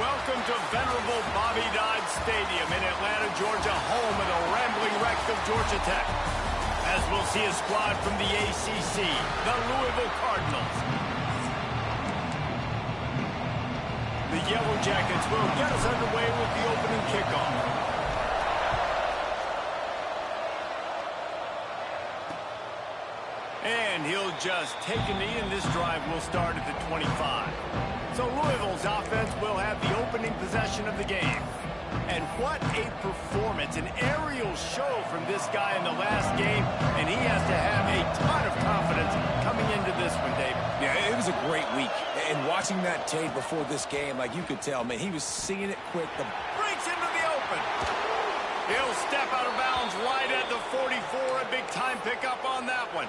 Welcome to venerable Bobby Dodd Stadium in Atlanta, Georgia, home of the rambling wreck of Georgia Tech. As we'll see a squad from the ACC, the Louisville Cardinals. The Yellow Jackets will get us underway with the opening kickoff. And he'll just take a knee, and this drive will start at the 25. So Louisville's offense will have the opening possession of the game. And what a performance, an aerial show from this guy in the last game, and he has to have a ton of confidence coming into this one, David. Yeah, it was a great week. And watching that tape before this game, like you could tell, man, he was seeing it quick. Breaks into the open. He'll step out of bounds right at the 44, a big-time pickup on that one.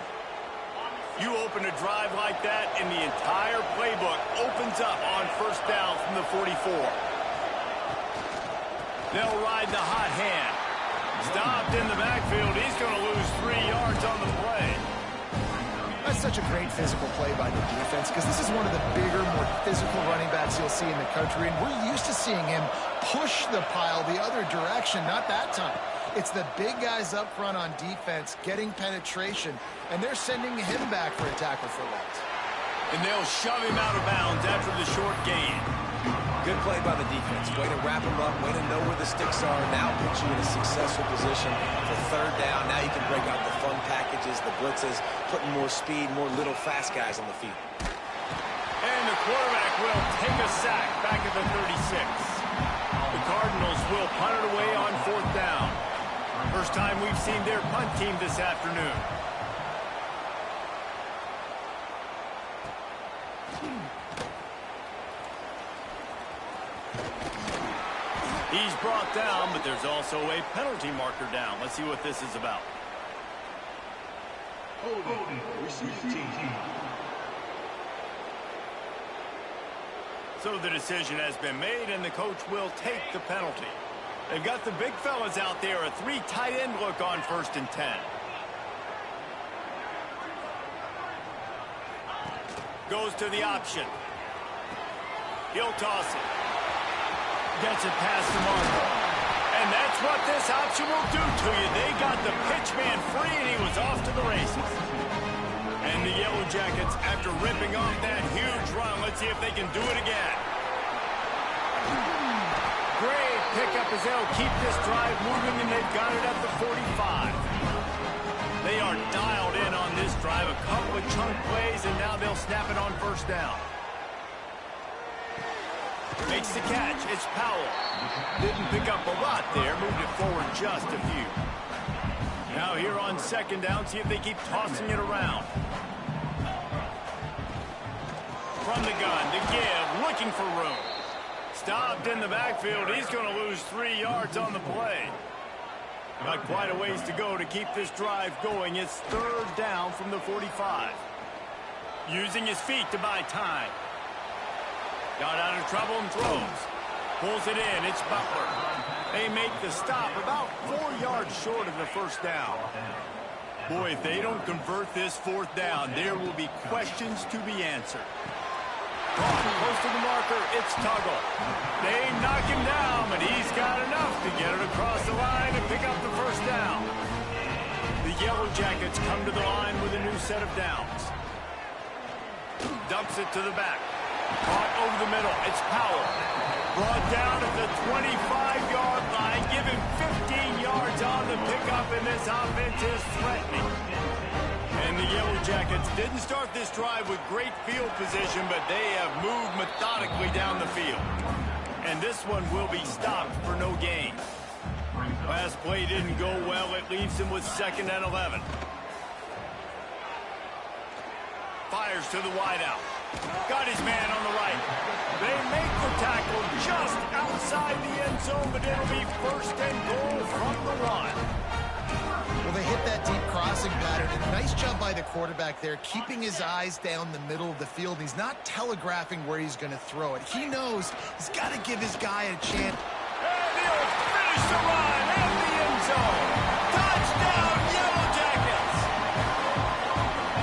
You open a drive like that, and the entire playbook opens up on first down from the 44. They'll ride the hot hand. Stopped in the backfield. He's going to lose 3 yards on the play. That's such a great physical play by the defense because this is one of the bigger, more physical running backs you'll see in the country, and we're used to seeing him push the pile the other direction. Not that time. It's the big guys up front on defense getting penetration, and they're sending him back for a tackle for loss. And they'll shove him out of bounds after the short gain. Good play by the defense. Way to wrap him up, way to know where the sticks are. Now puts you in a successful position for third down. Now you can break out the fun packages, the blitzes, putting more speed, more little fast guys on the field. And the quarterback will take a sack back at the 36. The Cardinals will punt it away on fourth down. First time we've seen their punt team this afternoon. He's brought down, but there's also a penalty marker down. Let's see what this is about. So the decision has been made, and the coach will take the penalty. They've got the big fellas out there, a 3 tight end look on first and 10. Goes to the option. He'll toss it. Gets it past the marker. And that's what this option will do to you. They got the pitch man free, and he was off to the races. And the Yellow Jackets, after ripping off that huge run, let's see if they can do it again. Great pickup as they'll keep this drive moving, and they've got it at the 45. They are dialed in on this drive, a couple of chunk plays, and now they'll snap it on first down. Makes the catch. It's Powell. Didn't pick up a lot there. Moved it forward just a few. Now here on second down, see if they keep tossing it around. From the gun, to give, looking for room. Stopped in the backfield. He's going to lose 3 yards on the play. Got quite a ways to go to keep this drive going. It's third down from the 45. Using his feet to buy time. Got out of trouble and throws. Pulls it in. It's Butler. They make the stop about 4 yards short of the first down. Boy, if they don't convert this fourth down, there will be questions to be answered. Close to the marker. It's Tuggle. They knock him down, but he's got enough to get it across the line and pick up the first down. The Yellow Jackets come to the line with a new set of downs. Dumps it to the back. Caught over the middle. It's Powell. Brought down at the 25-yard line. Give him 15 yards on the pickup, and this offense is threatening. And the Yellow Jackets didn't start this drive with great field position, but they have moved methodically down the field. And this one will be stopped for no gain. Last play didn't go well. It leaves him with 2nd and 11. Fires to the wideout. Got his man on the right. They make the tackle just outside the end zone, but it'll be 1st and goal from the 1. Well, they hit that deep crossing pattern. And a nice job by the quarterback there, keeping his eyes down the middle of the field. He's not telegraphing where he's going to throw it. He knows he's got to give his guy a chance. And he'll finish the run at the end zone. Touchdown, Yellow Jackets!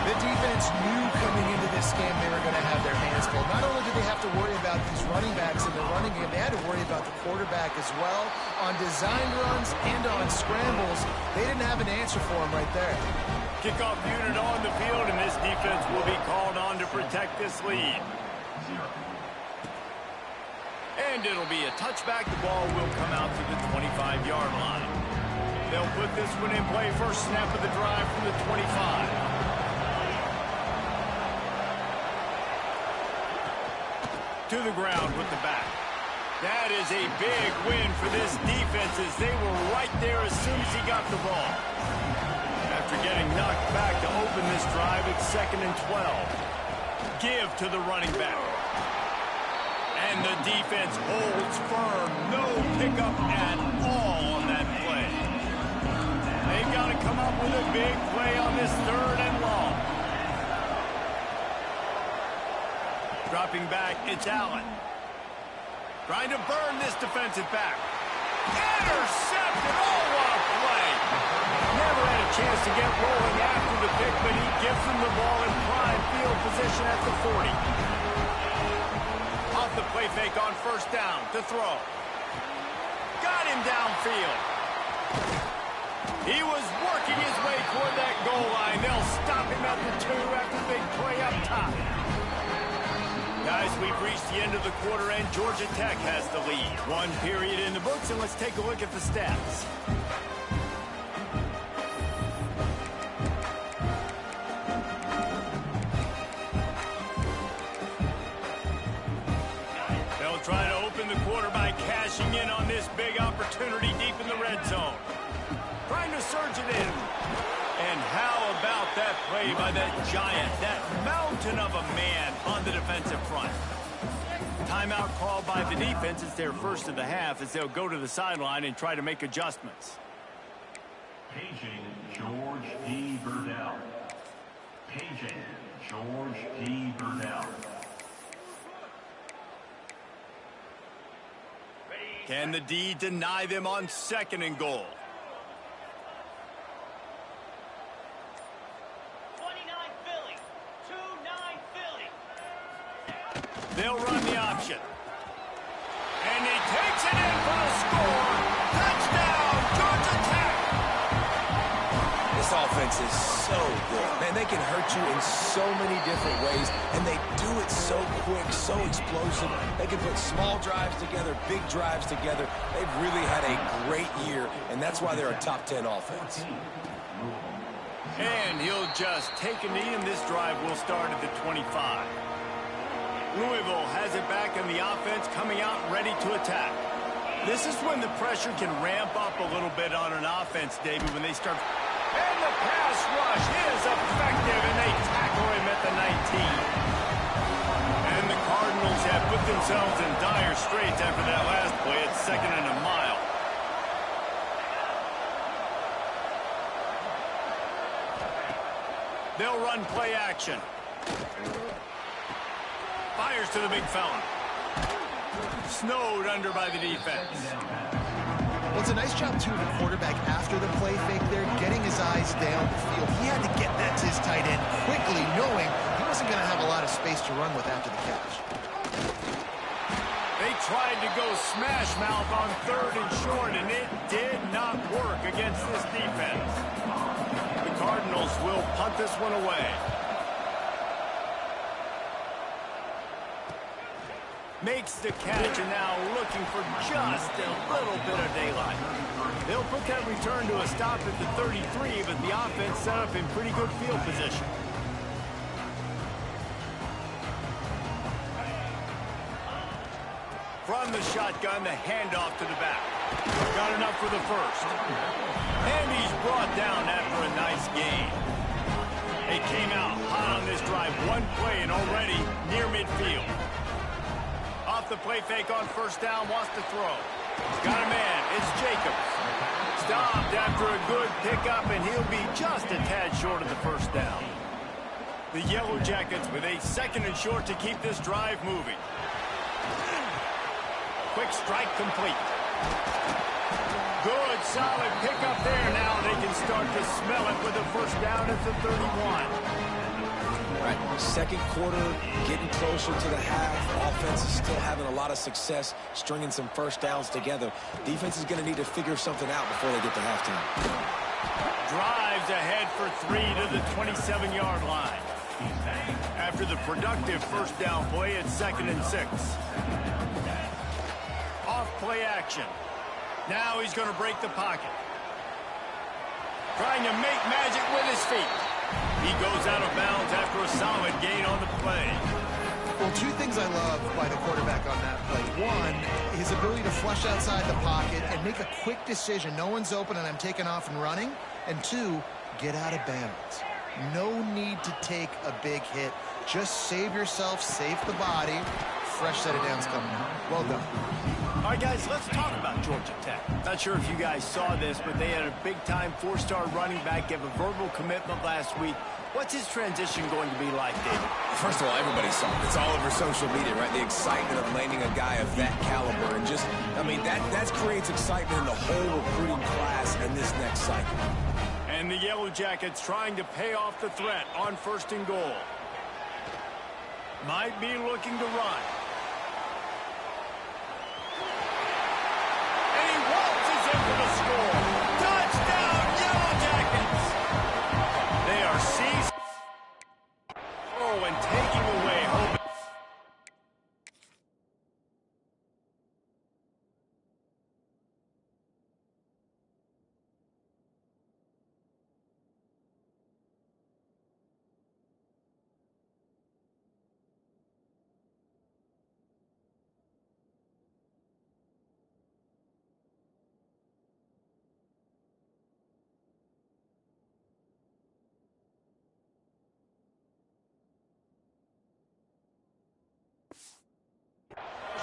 The defense knew coming into this game they were going to have their hands full. Not only did they have to worry about these running backs in the running game, they had to worry about the quarterback as well. On design runs and on scrambles, they didn't have an answer for him right there. Kickoff unit on the field, and this defense will be called on to protect this lead. And it'll be a touchback. The ball will come out to the 25-yard line. They'll put this one in play. First snap of the drive from the 25. To the ground with the back. That is a big win for this defense as they were right there as soon as he got the ball. After getting knocked back to open this drive, it's 2nd and 12. Give to the running back. And the defense holds firm. No pickup at all on that play. They've got to come up with a big play on this 3rd and long. Dropping back, it's Allen. Trying to burn this defensive back. Intercepted! Oh, what a play! Never had a chance to get rolling after the pick, but he gives them the ball in prime field position at the 40. Off the play fake on first down to throw. Got him downfield. He was working his way toward that goal line. They'll stop him at the 2 after the big play up top. Guys, we've reached the end of the quarter, and Georgia Tech has the lead. 1 period in the books, and let's take a look at the stats. They'll try to open the quarter by cashing in on this big opportunity deep in the red zone. Trying to surge it in. And how about that play by that giant, that mountain of a man on the defensive front? Timeout called by the defense. It's their first of the half as they'll go to the sideline and try to make adjustments. Paging George D. Burdell. Paging George D. Burdell. Can the D deny them on 2nd and goal? They'll run the option. And he takes it in for a score. Touchdown, Georgia Tech. This offense is so good. Man, they can hurt you in so many different ways, and they do it so quick, so explosive. They can put small drives together, big drives together. They've really had a great year, and that's why they're a top 10 offense. And he'll just take a knee, and this drive will start at the 25. Louisville has it back in the offense, coming out ready to attack. This is when the pressure can ramp up a little bit on an offense, David, when they start. And the pass rush is effective, and they tackle him at the 19. And the Cardinals have put themselves in dire straits after that last play. It's 2nd and a mile. They'll run play action. Fires to the big fella. Snowed under by the defense. Well, it's a nice job, too, of the quarterback after the play fake there, getting his eyes down the field. He had to get that to his tight end quickly, knowing he wasn't going to have a lot of space to run with after the catch. They tried to go smash mouth on 3rd and short, and it did not work against this defense. The Cardinals will punt this one away. Makes the catch, and now looking for just a little bit of daylight. They'll put that return to a stop at the 33, but the offense set up in pretty good field position. From the shotgun, the handoff to the back. Got enough for the first. And he's brought down after a nice gain. They came out hot on this drive. 1 play and already near midfield. Off the play fake on first down, wants to throw. He's got a man. It's Jacobs. Stopped after a good pickup, and he'll be just a tad short of the first down. The Yellow Jackets with a 2nd and short to keep this drive moving. Quick strike complete. Good, solid pickup there. Now they can start to smell it with a first down at the 31. Right, second quarter, getting closer to the half. Offense is still having a lot of success stringing some first downs together. Defense is going to need to figure something out before they get to halftime. Drives ahead for 3 to the 27-yard line. After the productive first down play, it's 2nd and 6. Off play action. Now he's going to break the pocket. Trying to make magic with his feet. He goes out of bounds after a solid gain on the play. Well, 2 things I love by the quarterback on that play. 1, his ability to flush outside the pocket and make a quick decision. No one's open and I'm taking off and running. And 2, get out of bounds. No need to take a big hit. Just save yourself, save the body. Fresh set of downs coming. Well done. All right, guys, let's talk about Georgia Tech. Not sure if you guys saw this, but they had a big-time 4-star running back give a verbal commitment last week. What's his transition going to be like, David? First of all, everybody saw it. It's all over social media, right? The excitement of landing a guy of that caliber. And just, I mean, that creates excitement in the whole recruiting class and this next cycle. And the Yellow Jackets trying to pay off the threat on 1st and goal. Might be looking to run. And he waltzes in for the score. Touchdown, Yellow Jackets! They are seized. Oh, and taking away hope.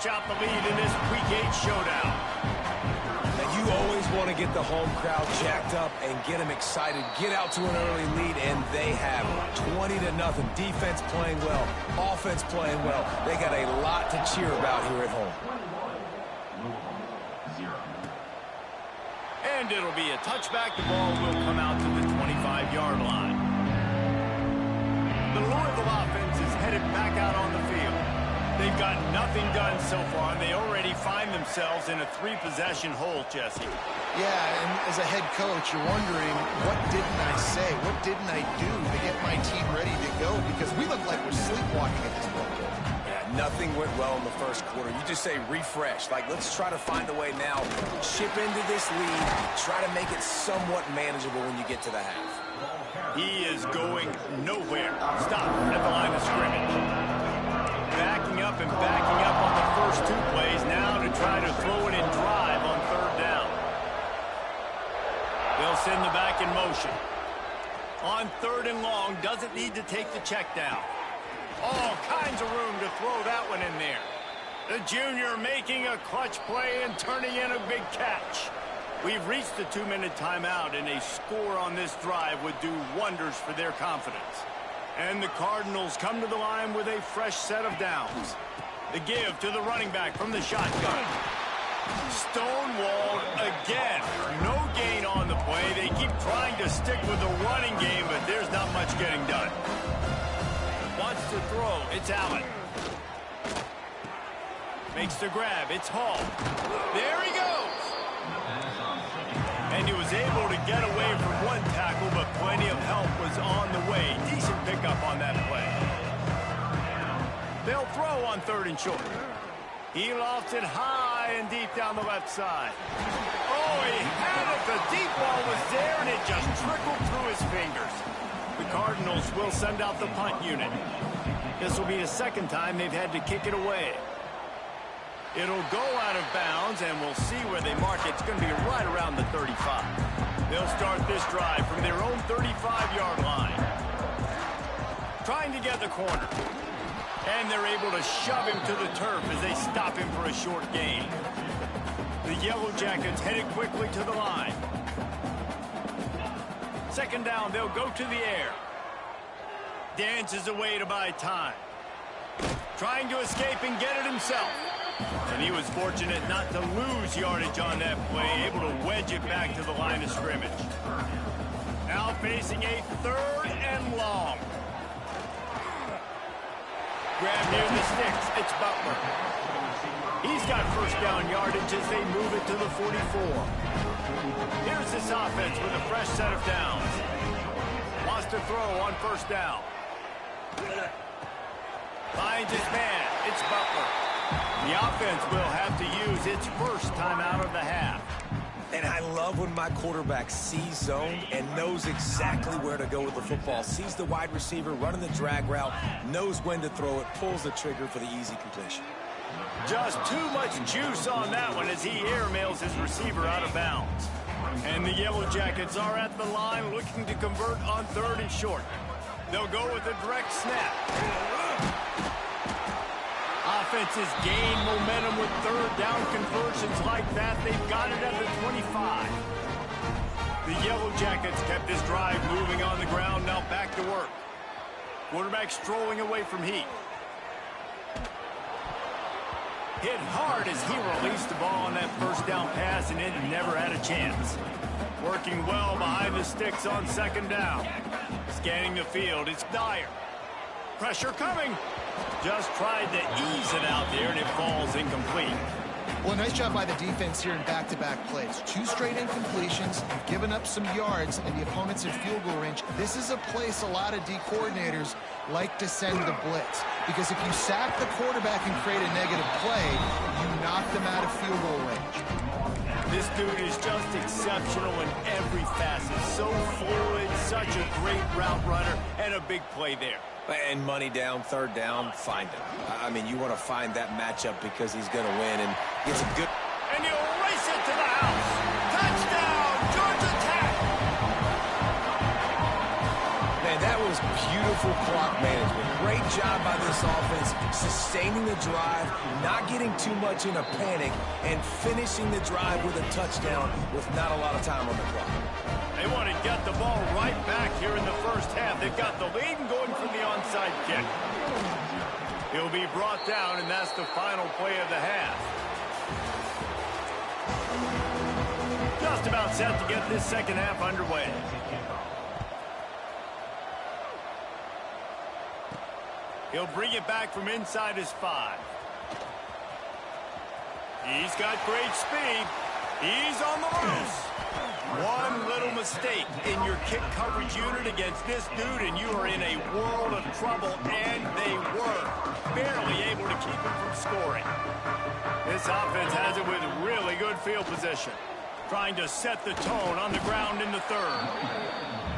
Out the lead in this pre-game showdown. And you always want to get the home crowd jacked up and get them excited. Get out to an early lead, and they have 20-0. Defense playing well, offense playing well. They got a lot to cheer about here at home. And it'll be a touchback. The ball will come out to the 25-yard line. The Louisville offense is headed back out on the field. They've got nothing done so far, and they already find themselves in a 3-possession hole, Jesse. Yeah, and as a head coach, you're wondering, what didn't I say? What didn't I do to get my team ready to go? Because we look like we're sleepwalking at this point. Yeah, nothing went well in the first quarter. You just say refresh. Like, let's try to find a way now. Chip into this lead. Try to make it somewhat manageable when you get to the half. He is going nowhere. Stop at the line of scrimmage. Backing up and backing up on the first 2 plays now to try to throw it in drive on 3rd down. They'll send the back in motion. On 3rd and long, doesn't need to take the check down. All kinds of room to throw that one in there. The junior making a clutch play and turning in a big catch. We've reached the 2-minute timeout, and a score on this drive would do wonders for their confidence. And the Cardinals come to the line with a fresh set of downs. The give to the running back from the shotgun. Stonewalled again. No gain on the play. They keep trying to stick with the running game, but there's not much getting done. Wants to throw. It's Allen. Makes the grab. It's Hall. There he goes. And he was able to get away from one tackle, but plenty of help was on the way. Decent pickup on that play. They'll throw on 3rd and short. He lofts it high and deep down the left side. Oh, he had it. The deep ball was there, and it just trickled through his fingers. The Cardinals will send out the punt unit. This will be the 2nd time they've had to kick it away. It'll go out of bounds, and we'll see where they mark it. It's going to be right around the 35. They'll start this drive from their own 35-yard line. Trying to get the corner. And they're able to shove him to the turf as they stop him for a short gain. The Yellow Jackets headed quickly to the line. 2nd down, they'll go to the air. Dances away to buy time. Trying to escape and get it himself. And he was fortunate not to lose yardage on that play, able to wedge it back to the line of scrimmage. Now facing a 3rd and long. Grab near the sticks. It's Butler. He's got first down yardage as they move it to the 44. Here's this offense with a fresh set of downs. Wants to throw on first down. Finds his man. It's Butler. The offense will have to use its first timeout of the half. And I love when my quarterback sees zone and knows exactly where to go with the football. Sees the wide receiver running the drag route, knows when to throw it, pulls the trigger for the easy completion. Just too much juice on that one as he airmails his receiver out of bounds. And the Yellow Jackets are at the line looking to convert on 3rd and short. They'll go with a direct snap. Offenses gain momentum with 3rd down conversions like that. They've got it at the 25. The Yellow Jackets kept this drive moving on the ground. Now back to work. Quarterback strolling away from heat. Hit hard as he released the ball on that first down pass, and it never had a chance. Working well behind the sticks on 2nd down. Scanning the field, it's Dyer. Pressure coming. Just tried to ease it out there, and it falls incomplete. Well, nice job by the defense here in back-to-back plays. 2 straight incompletions, given up some yards, and the opponent's in field goal range. This is a place a lot of D coordinators like to send the blitz, because if you sack the quarterback and create a negative play, you knock them out of field goal range. This dude is just exceptional in every facet. So fluid, such a great route runner, and a big play there. And money down, 3rd down, find him. I mean, you want to find that matchup because he's going to win, and it's a good... And he'll race it to the house. Touchdown, Georgia Tech. Man, that was beautiful clock management. Great job by this offense, sustaining the drive, not getting too much in a panic, and finishing the drive with a touchdown with not a lot of time on the clock. They want to get the ball right back here in the first half. They've got the lead and going for the onside kick. He'll be brought down, and that's the final play of the half. Just about set to get this second half underway. He'll bring it back from inside his 5. He's got great speed. He's on the loose. One little mistake in your kick coverage unit against this dude, and you are in a world of trouble, and they were barely able to keep him from scoring. This offense has it with really good field position, trying to set the tone on the ground in the 3rd.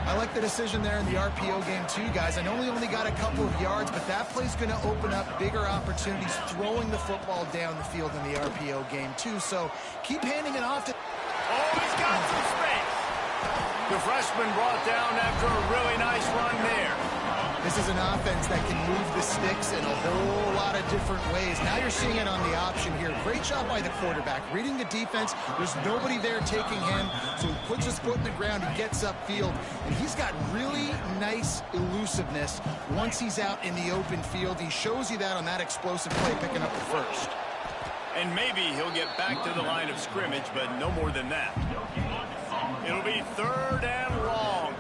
I like the decision there in the RPO game too, guys. I know we only got a couple of yards, but that play's going to open up bigger opportunities throwing the football down the field in the RPO game too. So keep handing it off to... Oh, he's got some space. The freshman brought down after a really nice run there. This is an offense that can move the sticks in a whole lot of different ways. Now you're seeing it on the option here. Great job by the quarterback. Reading the defense, there's nobody there taking him, so he puts his foot in the ground, he gets upfield, and he's got really nice elusiveness once he's out in the open field. He shows you that on that explosive play, picking up the first. And maybe he'll get back to the line of scrimmage, but no more than that. It'll be 3rd and long.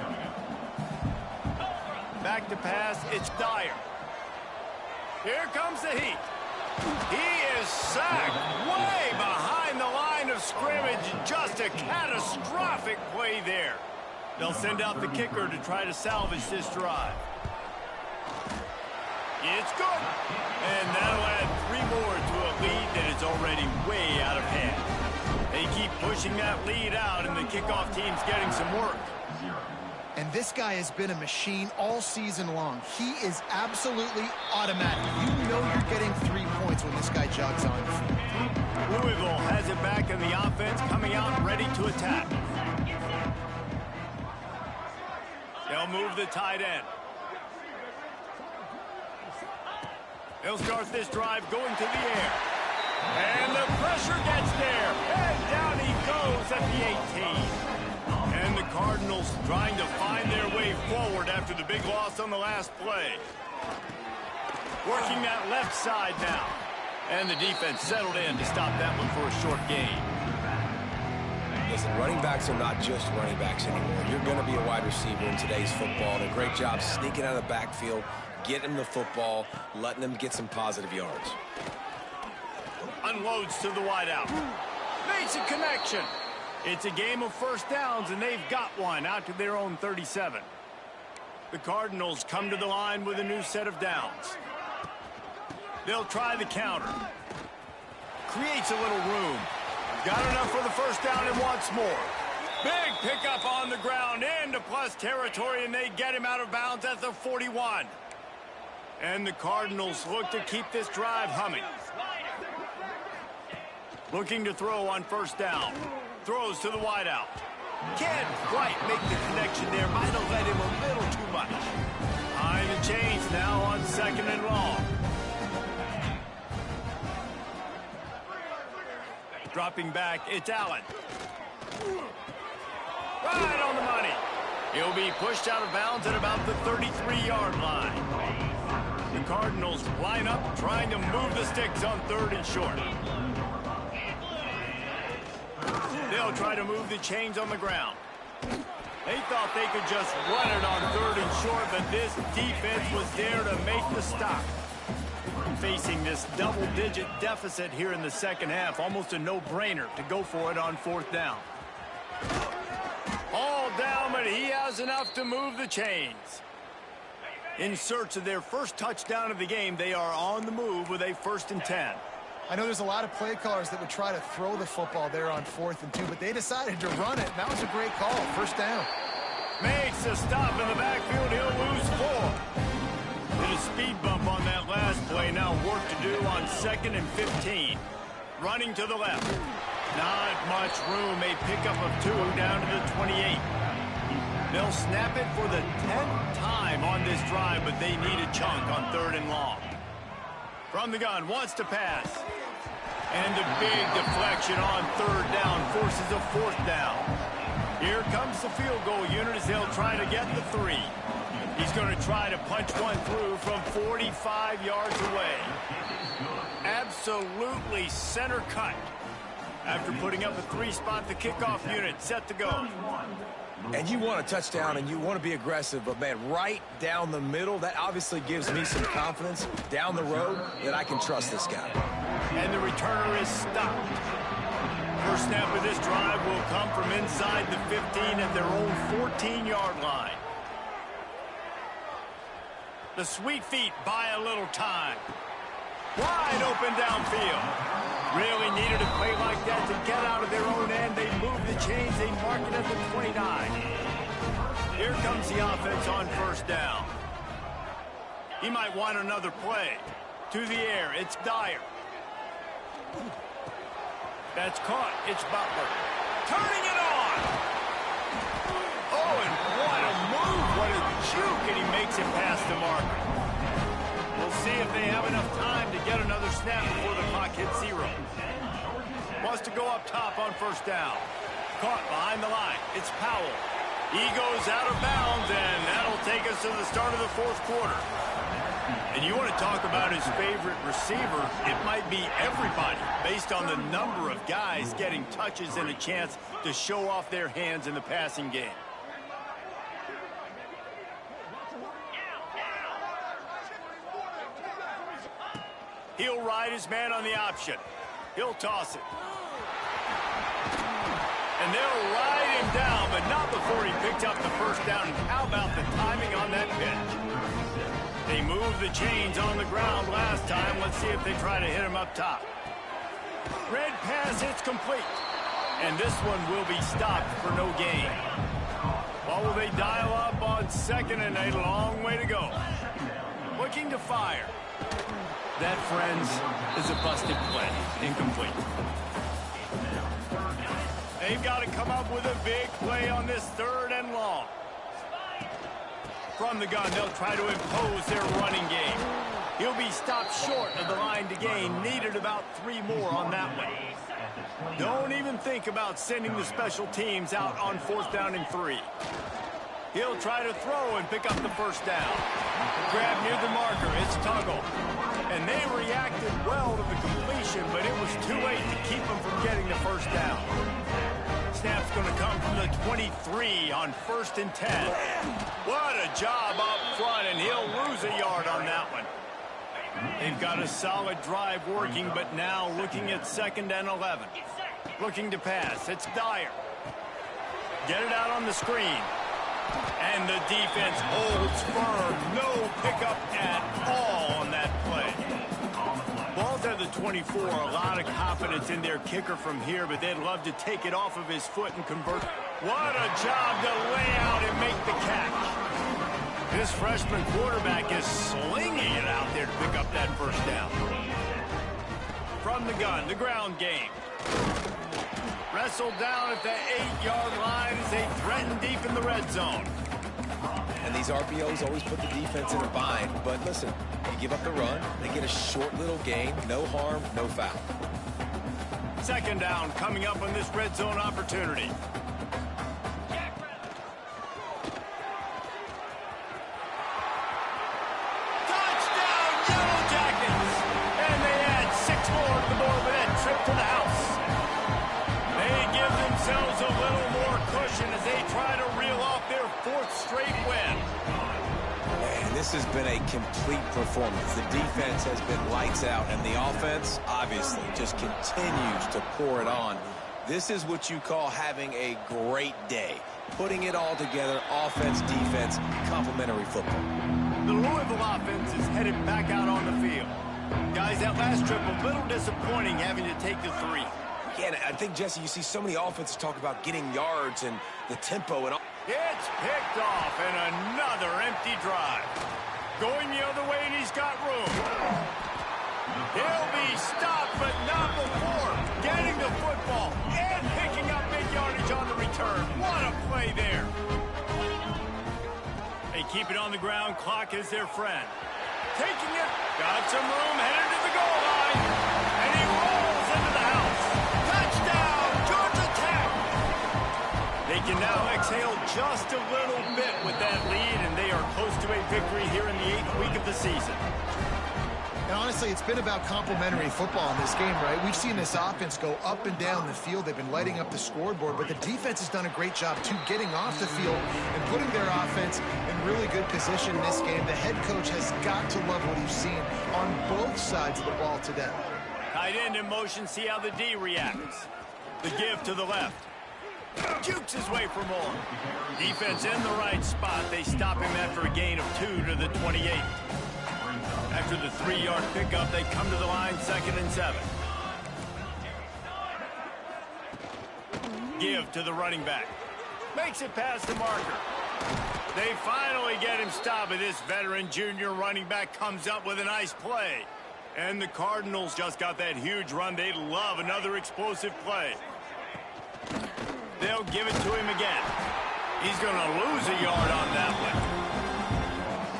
Back to pass, it's Dyer. Here comes the heat. He is sacked way behind the line of scrimmage. Just a catastrophic play there. They'll send out the kicker to try to salvage this drive. It's good. And that'll add 3 more to a lead that is already way out of hand. They keep pushing that lead out, and the kickoff team's getting some work. And this guy has been a machine all season long. He is absolutely automatic. You know you're getting 3 points when this guy jogs on the field. Louisville has it back in the offense, coming out ready to attack. They'll move the tight end. They'll start this drive going to the air. And the pressure gets there. And down he goes at the 18. And the Cardinals trying to find their way forward after the big loss on the last play. Working that left side now. And the defense settled in to stop that one for a short gain. Listen, running backs are not just running backs anymore. You're going to be a wide receiver in today's football. And a great job sneaking out of the backfield, getting him the football, letting him get some positive yards. Unloads to the wideout. Makes a connection. It's a game of first downs, and they've got one out to their own 37. The Cardinals come to the line with a new set of downs. They'll try the counter. Creates a little room. Got enough for the first down and wants more. Big pickup on the ground into plus territory, and they get him out of bounds at the 41. And the Cardinals look to keep this drive humming. Looking to throw on first down. Throws to the wideout. Can't quite make the connection there. Might have led him a little too much. Behind the chains now on second and long. Dropping back, it's Allen. Right on the money. He'll be pushed out of bounds at about the 33-yard line. The Cardinals line up trying to move the sticks on third and short. They'll try to move the chains on the ground. They thought they could just run it on third and short, but this defense was there to make the stop. Facing this double-digit deficit here in the second half, almost a no-brainer to go for it on fourth down. All down, but he has enough to move the chains. In search of their first touchdown of the game, they are on the move with a 1st and 10. I know there's a lot of play callers that would try to throw the football there on 4th and 2, but they decided to run it, and that was a great call. First down. Makes a stop in the backfield. He'll lose 4. Did a speed bump on that last play. Now work to do on 2nd and 15. Running to the left. Not much room. A pickup of 2 down to the 28. They'll snap it for the 10th time on this drive, but they need a chunk on 3rd and long. From the gun, wants to pass. And a big deflection on 3rd down forces a 4th down. Here comes the field goal unit as they'll try to get the 3. He's going to try to punch one through from 45 yards away. Absolutely center cut. After putting up a 3-spot, the kickoff unit set to go. And you want a touchdown and you want to be aggressive, but man, right down the middle, that obviously gives me some confidence down the road that I can trust this guy. And the returner is stopped. First snap of this drive will come from inside the 15 at their own 14-yard line. The sweet feet buy a little time. Wide open downfield. Really needed a play like that to get out of their own end. They move the chains. They mark it at the 29. Here comes the offense on first down. He might want another play. To the air, it's Dyer. That's caught. It's Butler. Turning it on. Oh, and what a move. What a juke. And he makes it past the marker. We'll see if they have enough time to get another snap before the clock hits 0. Wants to go up top on first down. Caught behind the line. It's Powell. He goes out of bounds, and that'll take us to the start of the 4th quarter. And you want to talk about his favorite receiver, it might be everybody, based on the number of guys getting touches and a chance to show off their hands in the passing game. He'll ride his man on the option. He'll toss it. And they'll ride him down, but not before he picked up the first down. And how about the timing on that pitch? They moved the chains on the ground last time. Let's see if they try to hit him up top. Red pass, it's complete. And this one will be stopped for no gain. Well, will they dial up on 2nd and a long way to go? Looking to fire. That, friends, is a busted play. Incomplete. They've got to come up with a big play on this 3rd and long. From the gun, they'll try to impose their running game. He'll be stopped short of the line to gain. Needed about 3 more on that one. Don't even think about sending the special teams out on 4th down and 3. He'll try to throw and pick up the first down. Grab near the marker. It's Tuggle. And they reacted well to the completion, but it was too late to keep them from getting the first down. Snap's going to come from the 23 on 1st and 10. What a job up front, and and he'll lose a yard on that one. They've got a solid drive working, but now looking at 2nd and 11. Looking to pass. It's Dyer. Get it out on the screen. And the defense holds firm. No pickup at all on that play. Ball's at the 24. A lot of confidence in their kicker from here, but they'd love to take it off of his foot and convert. What a job to lay out and make the catch. This freshman quarterback is slinging it out there to pick up that first down. From the gun, the ground game. Wrestled down at the 8-yard line as they threaten deep in the red zone. And these RPOs always put the defense in a bind. But listen, you give up the run, they get a short little gain, no harm, no foul. 2nd down coming up on this red zone opportunity. Touchdown, Yellow Jackets! And they add 6 more to the board with that trip to the house. They give themselves a little more cushion as they try to reel off their 4th straight win. And this has been a complete performance. The defense has been lights out, and the offense, obviously, just continues to pour it on. This is what you call having a great day. Putting it all together, offense, defense, complementary football. The Louisville offense is headed back out on the field. Guys, that last trip, a little disappointing having to take the 3. Yeah, I think, Jesse, you see so many offenses talk about getting yards and the tempo and all. It's picked off and another empty drive. Going the other way and he's got room. He'll be stopped but not before getting the football and picking up big yardage on the return. What a play there. They keep it on the ground. Clock is their friend. Taking it. Got some room. Headed to the goal line. And he rolls into the house. Touchdown, Georgia Tech. They can now exhale just a little bit with that lead, and they are close to a victory here in the 8th week of the season. And honestly, it's been about complementary football in this game, right? We've seen this offense go up and down the field. They've been lighting up the scoreboard, but the defense has done a great job, too, getting off the field and putting their offense in really good position in this game. The head coach has got to love what he's seen on both sides of the ball today. Tight end in motion, see how the D reacts. The give to the left. Jukes his way for more. Defense in the right spot. They stop him after a gain of 2 to the 28. After the 3-yard pickup, they come to the line, 2nd and 7. Give to the running back. Makes it past the marker. They finally get him stopped, but this veteran junior running back comes up with a nice play. And the Cardinals just got that huge run. They love another explosive play. They'll give it to him again. He's going to lose a yard on that one.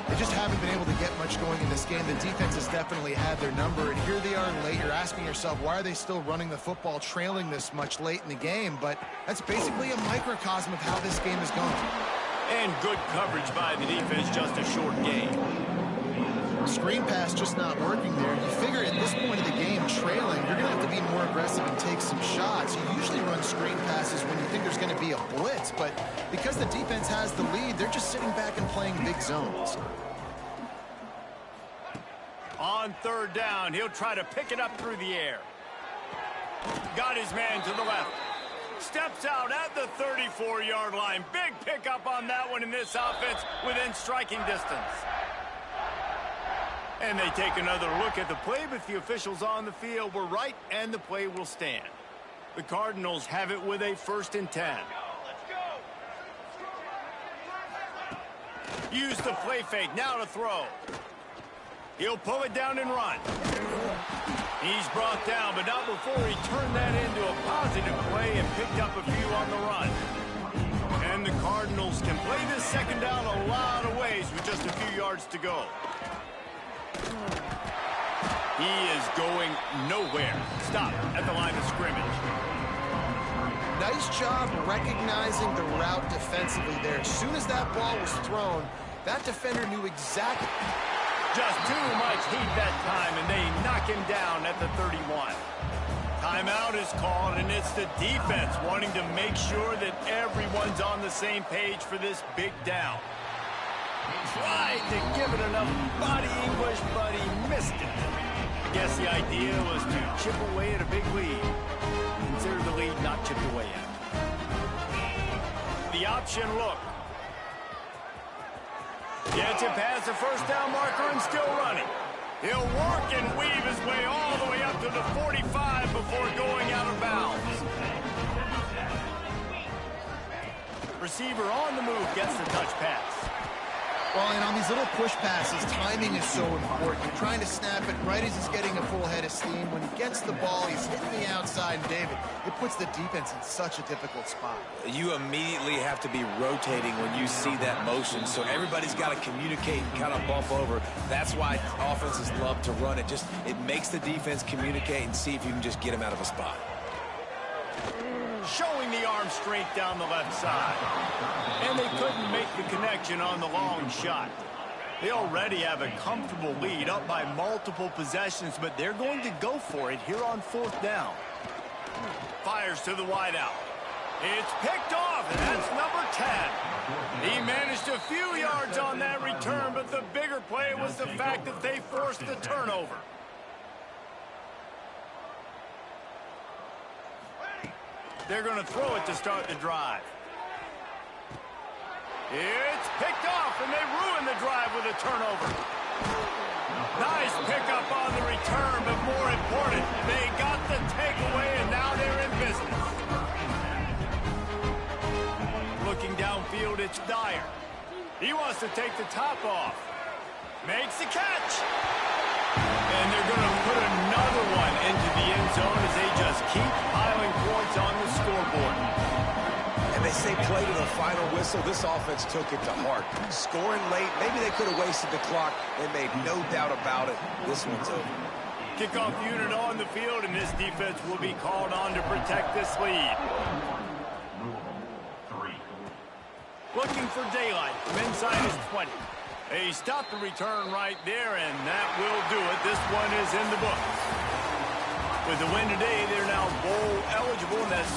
They just haven't been able to get much going in this game. The defense has definitely had their number, and here they are late. You're asking yourself, why are they still running the football, trailing this much late in the game? But that's basically a microcosm of how this game is going. And good coverage by the defense, just a short gain. Screen pass just not working there. You figure at this point of the game, trailing, you're going to have to be more aggressive and take some shots. You usually run screen passes when you think there's going to be a blitz, but because the defense has the lead, they're just sitting back and playing big zones. On 3rd down, he'll try to pick it up through the air. Got his man to the left. Steps out at the 34-yard line. Big pickup on that one in this offense within striking distance. And they take another look at the play, but the officials on the field were right, and the play will stand. The Cardinals have it with a 1st and 10. Use the play fake, now to throw. He'll pull it down and run. He's brought down, but not before he turned that into a positive play and picked up a few on the run. And the Cardinals can play this 2nd down a lot of ways with just a few yards to go. He is going nowhere. Stop at the line of scrimmage. Nice job recognizing the route defensively there. As soon as that ball was thrown, that defender knew exactly. Just too much heat that time, and they knock him down at the 31. Timeout is called, and it's the defense wanting to make sure that everyone's on the same page for this big down. Tried to give it enough body English, but he missed it. I guess the idea was to chip away at a big lead. Consider the lead not chipped away yet. The option look. Gets it past the first down marker and still running. He'll work and weave his way all the way up to the 45 before going out of bounds. Receiver on the move gets the touch pass. Well, and on these little push passes, timing is so important. You're trying to snap it right as he's getting a full head of steam. When he gets the ball, he's hitting the outside. And David, it puts the defense in such a difficult spot. You immediately have to be rotating when you see that motion, so everybody's got to communicate and kind of bump over. That's why offenses love to run it. It makes the defense communicate and see if you can just get him out of a spot. Showing the arm strength down the left side. And they couldn't make the connection on the long shot. They already have a comfortable lead up by multiple possessions, but they're going to go for it here on fourth down. Fires to the wideout. It's picked off, and that's number 10. He managed a few yards on that return, but the bigger play was the fact that they forced the turnover. They're going to throw it to start the drive. It's picked off, and they ruin the drive with a turnover. Nice pickup on the return, but more important, they got the takeaway, and now they're in business. Looking downfield, it's Dyer. He wants to take the top off. Makes the catch. And they're going to put another one into the end zone as they just keep piling points on the scoreboard. And they say play to the final whistle. This offense took it to heart. Scoring late, maybe they could have wasted the clock. They made no doubt about it. This one's over. Kickoff unit on the field, and this defense will be called on to protect this lead. Looking for daylight from inside his 20. He stopped the return right there, and that will do it. This one is in the books. With the win today, they're now bowl eligible, and that